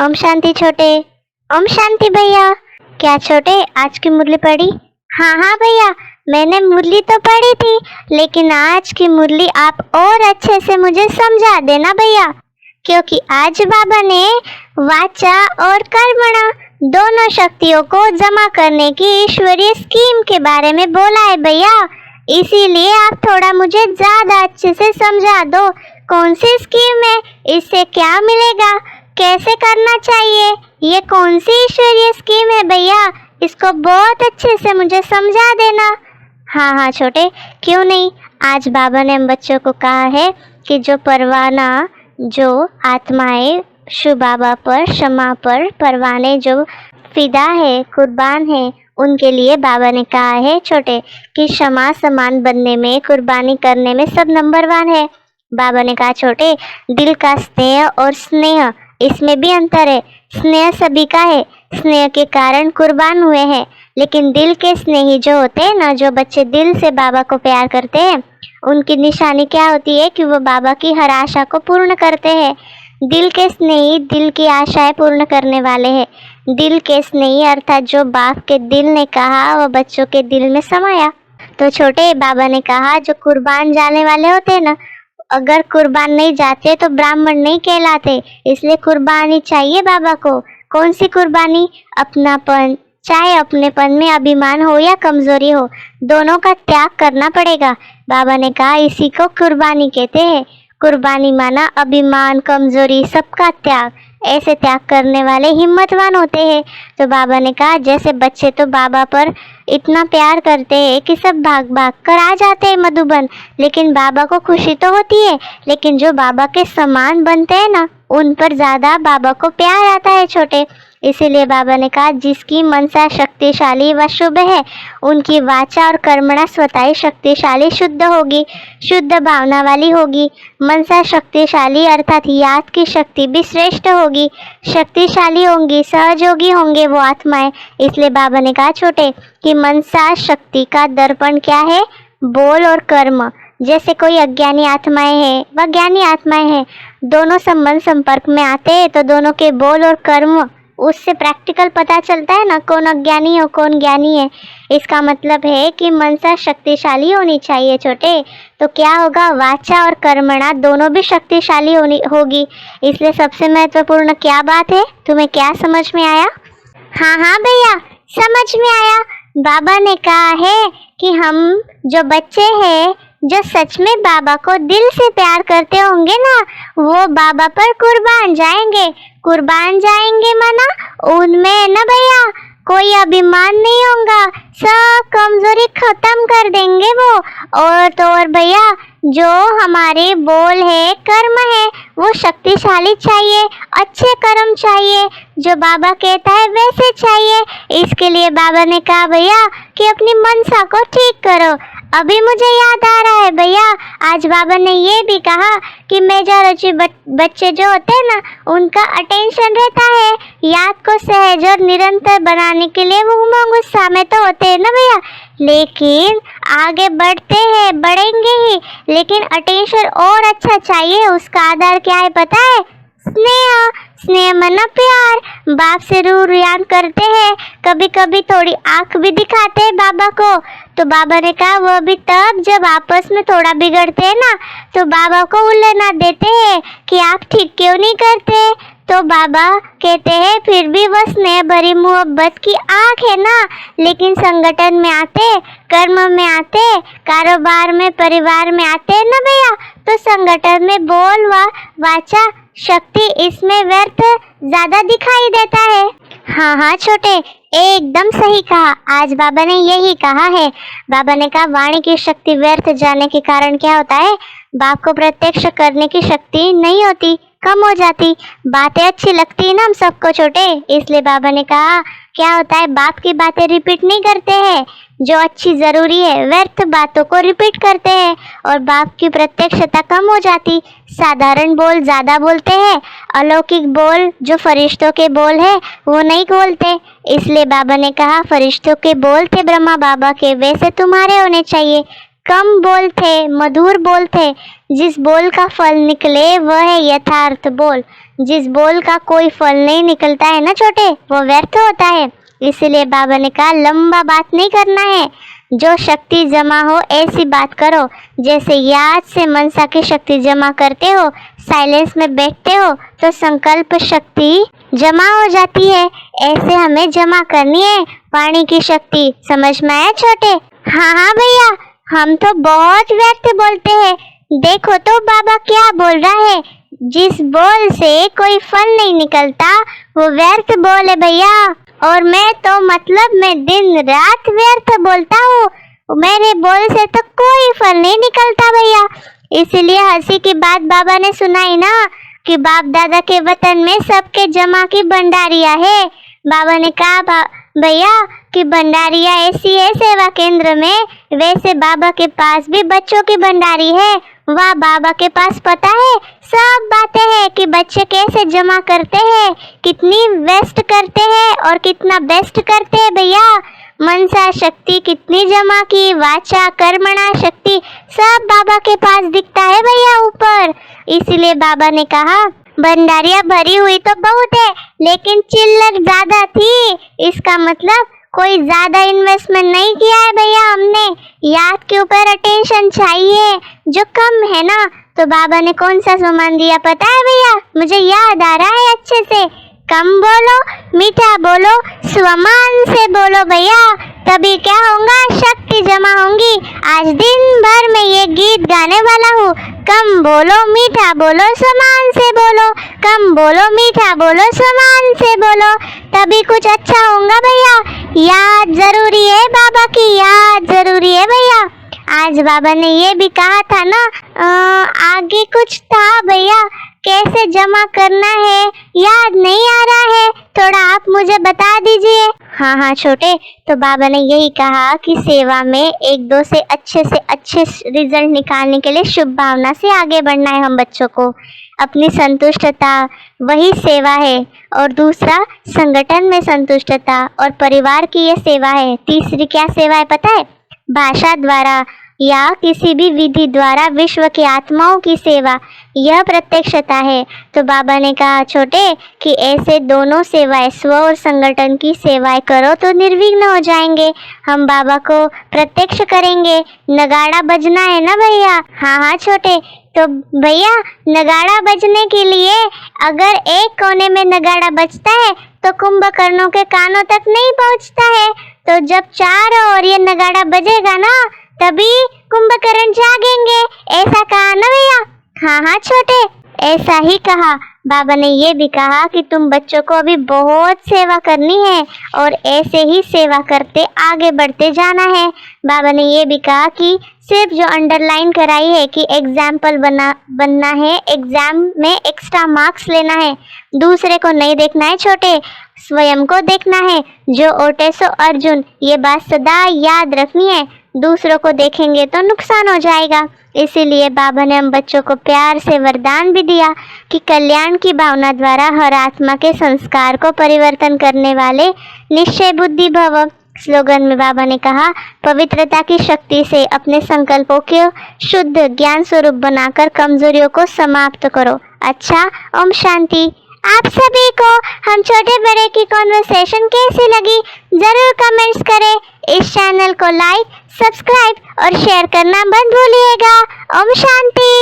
ओम शांति छोटे। ओम शांति भैया। क्या छोटे आज की मुरली पढ़ी? हाँ भैया, मैंने मुरली तो पढ़ी थी, लेकिन आज की मुरली आप और अच्छे से मुझे समझा देना भैया, क्योंकि आज बाबा ने वाचा और कर्मणा दोनों शक्तियों को जमा करने की ईश्वरीय स्कीम के बारे में बोला है भैया। इसीलिए आप थोड़ा मुझे ज्यादा अच्छे से समझा दो, कौन सी स्कीम है, इससे क्या मिलेगा, कैसे करना चाहिए, ये कौन सी ईश्वरीय स्कीम है भैया, इसको बहुत अच्छे से मुझे समझा देना। हाँ छोटे, क्यों नहीं। आज बाबा ने हम बच्चों को कहा है कि जो परवाना, जो आत्माएं शिव बाबा पर, क्षमा पर परवाने जो फिदा है, कुर्बान है, उनके लिए बाबा ने कहा है छोटे कि क्षमा समान बनने में, कुर्बानी करने में सब नंबर 1 है। बाबा ने कहा छोटे, दिल का स्नेह और स्नेह, इसमें भी अंतर है। स्नेह सभी का है, स्नेह के कारण कुर्बान हुए हैं, लेकिन दिल के स्नेही जो होते हैं ना, जो बच्चे दिल से बाबा को प्यार करते हैं, उनकी निशानी क्या होती है कि वो बाबा की हर आशा को पूर्ण करते हैं। दिल के स्नेही दिल की आशाएं पूर्ण करने वाले हैं। दिल के स्नेही अर्थात जो बाप के दिल ने कहा वह बच्चों के दिल में समाया। तो छोटे, बाबा ने कहा जो कुर्बान जाने वाले होते हैं ना, अगर कुर्बान नहीं जाते तो ब्राह्मण नहीं कहलाते, इसलिए कुर्बानी चाहिए बाबा को। कौन सी कुर्बानी? अपनापन, चाहे अपनेपन में अभिमान हो या कमजोरी हो, दोनों का त्याग करना पड़ेगा। बाबा ने कहा इसी को कुर्बानी कहते हैं। कुर्बानी माना अभिमान, कमजोरी, सबका त्याग। ऐसे त्याग करने वाले हिम्मतवान होते हैं। तो बाबा ने कहा जैसे बच्चे तो बाबा पर इतना प्यार करते हैं कि सब भाग भाग कर आ जाते हैं मधुबन, लेकिन बाबा को खुशी तो होती है, लेकिन जो बाबा के समान बनते हैं ना, उन पर ज्यादा बाबा को प्यार आता है छोटे। इसीलिए बाबा ने कहा जिसकी मनसा शक्तिशाली व शुभ है, उनकी वाचा और कर्मणा स्वतः ही शक्तिशाली शुद्ध होगी, शुद्ध भावना वाली होगी। मनसा शक्तिशाली अर्थात याद की शक्ति भी श्रेष्ठ होगी, शक्तिशाली होंगी, सहयोगी होंगे वो आत्माएं। इसलिए बाबा ने कहा छोटे कि मनसा शक्ति का दर्पण क्या है? बोल और कर्म। जैसे कोई अज्ञानी आत्माएं हैं व ज्ञानी आत्माएं हैं, दोनों संबंध संपर्क में आते हैं तो दोनों के बोल और कर्म, उससे प्रैक्टिकल पता चलता है ना कौन अज्ञानी हो कौन ज्ञानी है। इसका मतलब है कि मनसा शक्तिशाली होनी चाहिए छोटे। तो क्या होगा? वाचा और कर्मणा दोनों भी शक्तिशाली होगी। इसलिए सबसे महत्वपूर्ण क्या बात है, तुम्हें क्या समझ में आया? हाँ भैया, समझ में आया। बाबा ने कहा है कि हम जो बच्चे हैं, जो सच में बाबा को दिल से प्यार करते होंगे ना, वो बाबा पर कुर्बान जाएंगे। कुर्बान जाएंगे माना उनमें ना भैया कोई अभिमान नहीं होगा, सब कमजोरी खत्म कर देंगे वो। और तो और भैया, जो हमारे बोल है, कर्म है, वो शक्तिशाली चाहिए, अच्छे कर्म चाहिए, जो बाबा कहता है वैसे चाहिए। इसके लिए बाबा ने कहा भैया कि अपनी मनसा को ठीक करो। अभी मुझे याद आ रहा है भैया, आज बाबा ने ये भी कहा कि मेजॉरिटी बच्चे जो होते हैं ना, उनका अटेंशन रहता है याद को सहज और निरंतर बनाने के लिए वो उमंग उत्साह में तो होते हैं ना भैया, लेकिन आगे बढ़ते हैं, बढ़ेंगे ही, लेकिन अटेंशन और अच्छा चाहिए। उसका आधार क्या है पता है? स्नेह। स्नेह मना प्यार। बाप से रूयान करते हैं, कभी कभी थोड़ी आंख भी दिखाते हैं बाबा को। तो बाबा ने कहा वो भी तब जब आपस में थोड़ा बिगड़ते हैं ना, तो बाबा को उल्लना देते हैं कि आप ठीक क्यों नहीं करते। तो बाबा कहते हैं फिर भी वो स्नेह भरी मोहब्बत की आँख है ना, लेकिन संगठन में आते, कर्म में आते, कारोबार में, परिवार में आते हैं ना भैया, तो संगठन में बोल व वाचा शक्ति, इसमें व्यर्थ ज्यादा दिखाई देता है। हाँ छोटे, एकदम सही कहा। आज बाबा ने यही कहा है। बाबा ने कहा वाणी की शक्ति व्यर्थ जाने के कारण क्या होता है? बाप को प्रत्यक्ष करने की शक्ति नहीं होती, कम हो जाती। बातें अच्छी लगती है ना हम सबको छोटे, इसलिए बाबा ने कहा क्या होता है, बाप की बातें रिपीट नहीं करते हैं, जो अच्छी जरूरी है व्यर्थ बातों को रिपीट करते हैं और बाप की प्रत्यक्षता कम हो जाती। साधारण बोल ज्यादा बोलते हैं, अलौकिक बोल जो फरिश्तों के बोल है वो नहीं बोलते। इसलिए बाबा ने कहा फरिश्तों के बोल थे ब्रह्मा बाबा के, वैसे तुम्हारे होने चाहिए। कम बोल थे, मधुर बोल थे, जिस बोल का फल निकले वह है यथार्थ बोल। जिस बोल का कोई फल नहीं निकलता है ना छोटे, वो व्यर्थ होता है। इसीलिए बाबा ने कहा लंबा बात नहीं करना है, जो शक्ति जमा हो ऐसी बात करो। जैसे याद से मनसा की शक्ति जमा करते हो, साइलेंस में बैठते हो तो संकल्प शक्ति जमा हो जाती है, ऐसे हमें जमा करनी है वाणी की शक्ति। समझ में आया छोटे? हाँ हाँ भैया, हम तो बहुत व्यर्थ बोलते हैं। देखो तो बाबा क्या बोल रहा है, जिस बोल से कोई फल नहीं निकलता वो व्यर्थ बोल है भैया। और मैं तो मतलब मैं दिन रात व्यर्थ बोलता हूँ, मेरे बोल से तो कोई फल नहीं निकलता भैया। इसीलिए हंसी की बात बाबा ने सुनाई ना कि बाप दादा के वतन में सबके जमा की भंडारिया है। बाबा ने कहा भैया कि भंडारिया ऐसी है सेवा केंद्र में, वैसे बाबा के पास भी बच्चों की भंडारी है। वाह, बाबा के पास पता है सब बातें हैं कि बच्चे कैसे जमा करते हैं, कितनी वेस्ट करते हैं और कितना बेस्ट करते हैं भैया। मनसा शक्ति कितनी जमा की, वाचा कर्मणा शक्ति सब बाबा के पास दिखता है भैया ऊपर। इसीलिए बाबा ने कहा भंडारिया भरी हुई तो बहुत है, लेकिन चिल्लर ज्यादा थी। इसका मतलब कोई ज्यादा इन्वेस्टमेंट नहीं किया है भैया हमने। याद के ऊपर अटेंशन चाहिए, जो कम है ना। तो बाबा ने कौन सा सामान दिया पता है भैया? मुझे याद आ रहा है अच्छे से। कम बोलो, मीठा बोलो, स्वमान से बोलो भैया, तभी क्या होगा, शक्ति जमा होंगी। आज दिन भर मैं ये गीत गाने वाला हूँ। कम बोलो, मीठा बोलो, स्वमान से बोलो, कम बोलो, मीठा बोलो, स्वमान से बोलो, तभी कुछ अच्छा होगा भैया। याद जरूरी है, बाबा की याद जरूरी है भैया। आज बाबा ने ये भी कहा था ना, आगे कुछ था भैया, कैसे जमा करना है याद नहीं आ रहा है, थोड़ा आप मुझे बता दीजिए। हाँ हाँ छोटे, तो बाबा ने यही कहा कि सेवा में एक दो से अच्छे रिजल्ट निकालने के लिए शुभ भावना से आगे बढ़ना है हम बच्चों को। अपनी संतुष्टता वही सेवा है, और दूसरा संगठन में संतुष्टता और परिवार की ये सेवा है। तीसरी क्या सेवा है पता है? भाषा द्वारा या किसी भी विधि द्वारा विश्व की आत्माओं की सेवा, यह प्रत्यक्षता है। तो बाबा ने कहा छोटे कि ऐसे दोनों सेवाएं, स्व और संगठन की सेवाएं करो तो निर्विघ्न हो जाएंगे, हम बाबा को प्रत्यक्ष करेंगे। नगाड़ा बजना है ना भैया? हाँ हाँ छोटे, तो भैया नगाड़ा बजने के लिए अगर एक कोने में नगाड़ा बजता है तो कुंभकर्णों के कानों तक नहीं पहुंचता है। तो जब चारों ओर ये नगाड़ा बजेगा ना, तभी कुंभकर्ण जागेंगे, ऐसा कहा ना भैया? हाँ हाँ छोटे, ऐसा ही कहा। बाबा ने ये भी कहा कि तुम बच्चों को अभी बहुत सेवा करनी है और ऐसे ही सेवा करते आगे बढ़ते जाना है। बाबा ने ये भी कहा कि सिर्फ जो अंडरलाइन कराई है कि एग्जाम्पल बनना है, एग्जाम में एक्स्ट्रा मार्क्स लेना है, दूसरे को नहीं देखना है छोटे, स्वयं को देखना है। जो ओटे सो अर्जुन, ये बात सदा याद रखनी है। दूसरों को देखेंगे तो नुकसान हो जाएगा। इसीलिए बाबा ने हम बच्चों को प्यार से वरदान भी दिया कि कल्याण की भावना द्वारा हर आत्मा के संस्कार को परिवर्तन करने वाले निश्चय बुद्धि भव। स्लोगन में बाबा ने कहा, पवित्रता की शक्ति से अपने संकल्पों को शुद्ध ज्ञान स्वरूप बनाकर कमजोरियों को समाप्त करो। अच्छा, ओम शांति। आप सभी को हम छोटे बड़े की कॉन्वर्सेशन कैसी लगी जरूर कमेंट्स करें। इस चैनल को लाइक, सब्सक्राइब और शेयर करना मत भूलिएगा। ओम शांति।